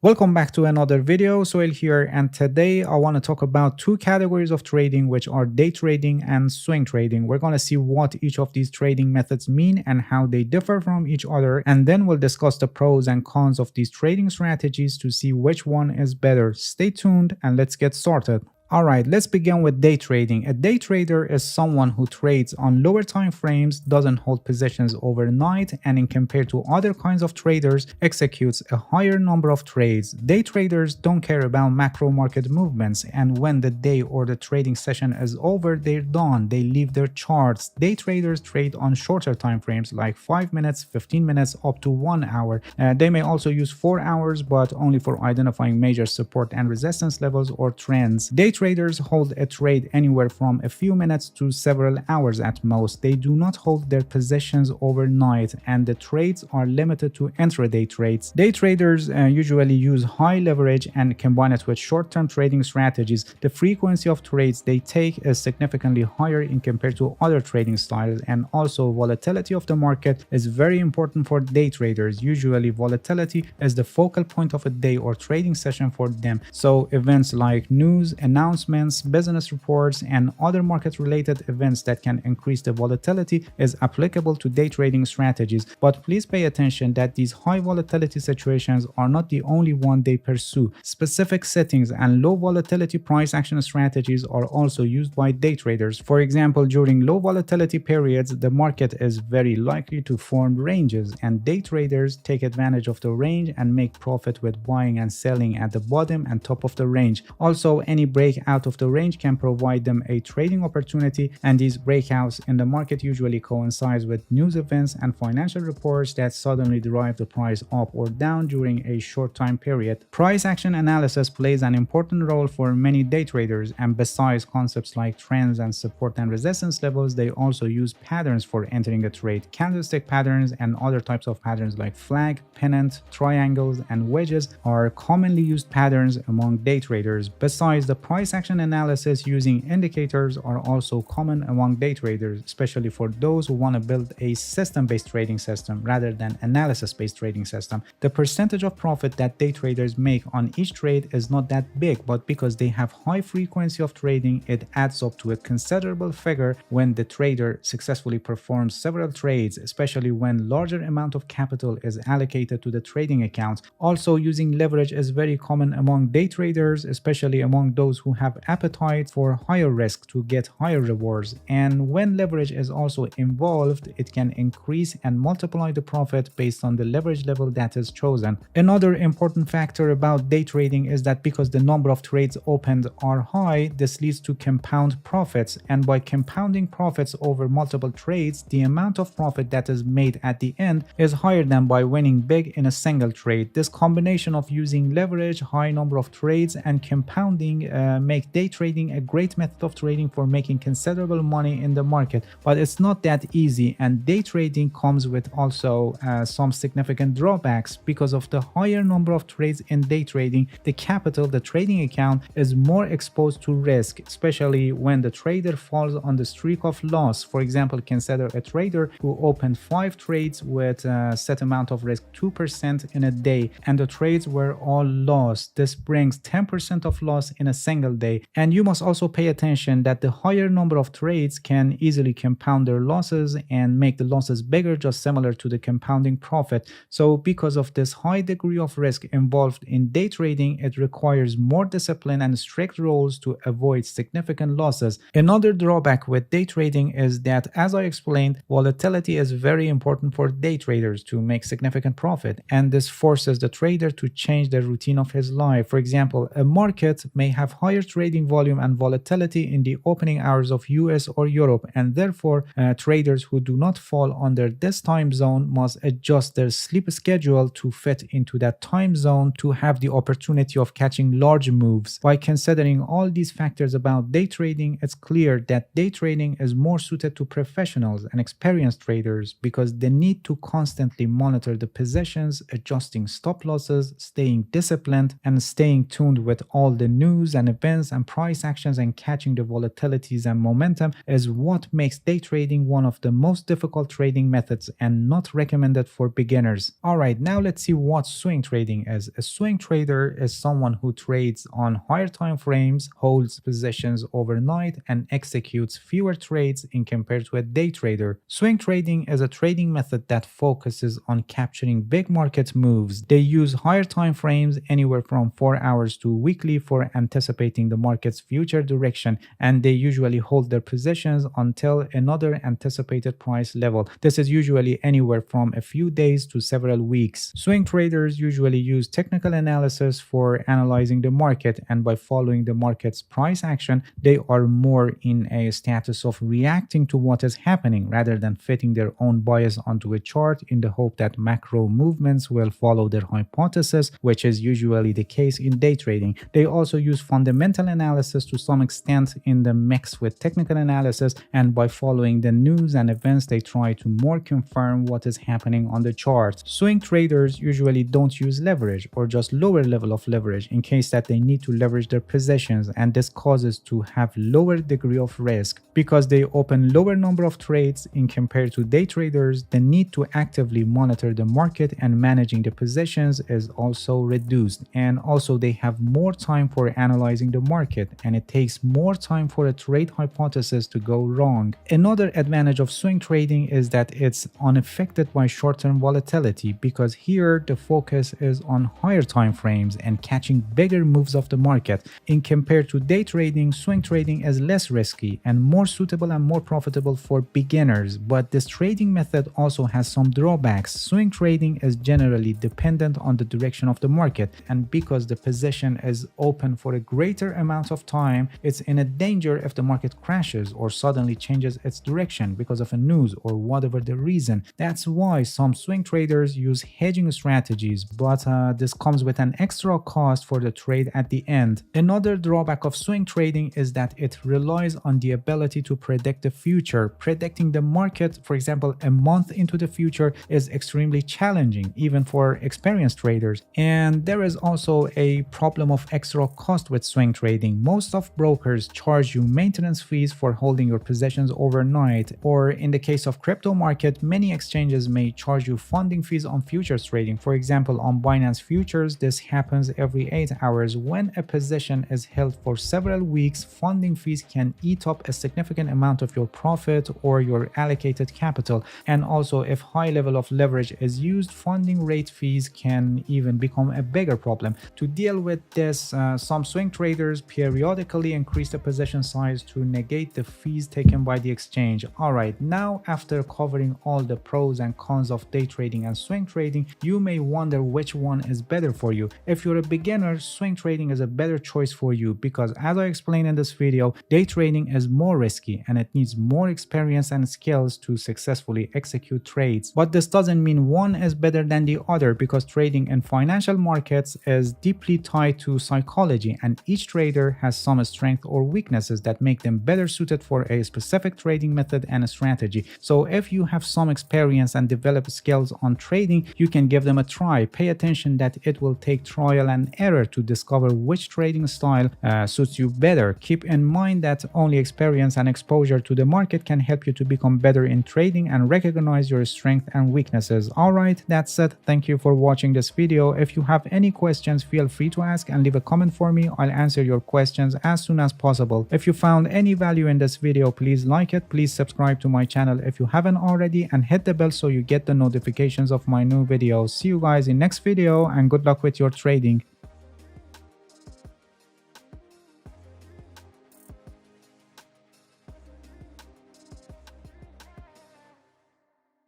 Welcome back to another video. Sohail here, and today I want to talk about two categories of trading, which are day trading and swing trading. We're going to see what each of these trading methods mean and how they differ from each other, and then we'll discuss the pros and cons of these trading strategies to see which one is better. Stay tuned and let's get started. Alright, let's begin with day trading. A day trader is someone who trades on lower time frames, doesn't hold positions overnight, and in compared to other kinds of traders, executes a higher number of trades. Day traders don't care about macro market movements, and when the day or the trading session is over, they're done. They leave their charts. Day traders trade on shorter time frames like 5 minutes, 15 minutes, up to 1 hour. They may also use 4 hours, but only for identifying major support and resistance levels or trends. Day traders hold a trade anywhere from a few minutes to several hours at most. They do not hold their positions overnight, and the trades are limited to intraday trades. Day traders usually use high leverage and combine it with short-term trading strategies. The frequency of trades they take is significantly higher in compared to other trading styles, and also volatility of the market is very important for day traders. Usually volatility is the focal point of a day or trading session for them, so events like news, announcements, business reports, and other market-related events that can increase the volatility is applicable to day trading strategies. But please pay attention that these high volatility situations are not the only one they pursue. Specific settings and low volatility price action strategies are also used by day traders. For example, during low volatility periods, the market is very likely to form ranges, and day traders take advantage of the range and make profit with buying and selling at the bottom and top of the range. Also, any break out of the range can provide them a trading opportunity, and these breakouts in the market usually coincide with news events and financial reports that suddenly drive the price up or down during a short time period. Price action analysis plays an important role for many day traders, and besides concepts like trends and support and resistance levels, they also use patterns for entering a trade. Candlestick patterns and other types of patterns like flag, pennant, triangles, and wedges are commonly used patterns among day traders. Besides, the price action analysis using indicators are also common among day traders, especially for those who want to build a system-based trading system rather than analysis-based trading system. The percentage of profit that day traders make on each trade is not that big, but because they have high frequency of trading, it adds up to a considerable figure when the trader successfully performs several trades, especially when larger amount of capital is allocated to the trading account. Also, using leverage is very common among day traders, especially among those who have appetite for higher risk to get higher rewards. And when leverage is also involved, it can increase and multiply the profit based on the leverage level that is chosen. Another important factor about day trading is that because the number of trades opened are high, this leads to compound profits, and by compounding profits over multiple trades, the amount of profit that is made at the end is higher than by winning big in a single trade. This combination of using leverage, high number of trades, and compounding make day trading a great method of trading for making considerable money in the market. But it's not that easy, and day trading comes with also some significant drawbacks. Because of the higher number of trades in day trading, the capital, the trading account, is more exposed to risk, especially when the trader falls on the streak of loss. For example, consider a trader who opened 5 trades with a set amount of risk 2% in a day, and the trades were all lost. This brings 10% of loss in a single day. And you must also pay attention that the higher number of trades can easily compound their losses and make the losses bigger, just similar to the compounding profit. So because of this high degree of risk involved in day trading, it requires more discipline and strict rules to avoid significant losses. Another drawback with day trading is that, as I explained, volatility is very important for day traders to make significant profit, and this forces the trader to change the routine of his life. For example, a market may have higher trading volume and volatility in the opening hours of US or Europe, and therefore traders who do not fall under this time zone must adjust their sleep schedule to fit into that time zone to have the opportunity of catching large moves. By considering all these factors about day trading, it's clear that day trading is more suited to professionals and experienced traders because they need to constantly monitor the positions, adjusting stop losses, staying disciplined, and staying tuned with all the news and events events and price actions and catching the volatilities and momentum is what makes day trading one of the most difficult trading methods and not recommended for beginners. Alright, now let's see what swing trading is. A swing trader is someone who trades on higher time frames, holds positions overnight, and executes fewer trades in compared to a day trader. Swing trading is a trading method that focuses on capturing big market moves. They use higher time frames, anywhere from 4 hours to weekly, for anticipating the market's future direction, and they usually hold their positions until another anticipated price level. This is usually anywhere from a few days to several weeks. Swing traders usually use technical analysis for analyzing the market, and by following the market's price action, they are more in a status of reacting to what is happening rather than fitting their own bias onto a chart in the hope that macro movements will follow their hypothesis, which is usually the case in day trading. They also use fundamental analysis to some extent in the mix with technical analysis, and by following the news and events, they try to more confirm what is happening on the chart. Swing traders usually don't use leverage, or just lower level of leverage, in case that they need to leverage their positions, and this causes to have lower degree of risk. Because they open lower number of trades in compared to day traders, the need to actively monitor the market and managing the positions is also reduced, and also they have more time for analyzing the market, and it takes more time for a trade hypothesis to go wrong. Another advantage of swing trading is that it's unaffected by short-term volatility, because here the focus is on higher time frames and catching bigger moves of the market. In compared to day trading, swing trading is less risky and more suitable and more profitable for beginners, but this trading method also has some drawbacks. Swing trading is generally dependent on the direction of the market, and because the position is open for a greater amount of time, it's in a danger if the market crashes or suddenly changes its direction because of a news or whatever the reason. That's why some swing traders use hedging strategies, but this comes with an extra cost for the trade at the end. Another drawback of swing trading is that it relies on the ability to predict the future. Predicting the market, for example, a month into the future, is extremely challenging, even for experienced traders. And there is also a problem of extra cost with swing trading. Most of brokers charge you maintenance fees for holding your possessions overnight, or in the case of crypto market, many exchanges may charge you funding fees on futures trading. For example, on Binance Futures, this happens every 8 hours. When a position is held for several weeks, funding fees can eat up a significant amount of your profit or your allocated capital. And also, if high level of leverage is used, funding rate fees can even become a bigger problem. To deal with this, some swing traders periodically increase the position size to negate the fees taken by the exchange. Alright, now after covering all the pros and cons of day trading and swing trading, you may wonder which one is better for you. If you're a beginner, swing trading is a better choice for you, because as I explained in this video, day trading is more risky and it needs more experience and skills to successfully execute trades. But this doesn't mean one is better than the other, because trading in financial markets is deeply tied to psychology, and each trader has some strengths or weaknesses that make them better suited for a specific trading method and strategy. So if you have some experience and develop skills on trading, you can give them a try. Pay attention that it will take trial and error to discover which trading style suits you better. Keep in mind that only experience and exposure to the market can help you to become better in trading and recognize your strengths and weaknesses. Alright, that's it. Thank you for watching this video. If you have any questions, feel free to ask and leave a comment for me. I'll answer your questions as soon as possible. If you found any value in this video, please like it. Please subscribe to my channel if you haven't already, and hit the bell so you get the notifications of my new videos. See you guys in next video, and good luck with your trading.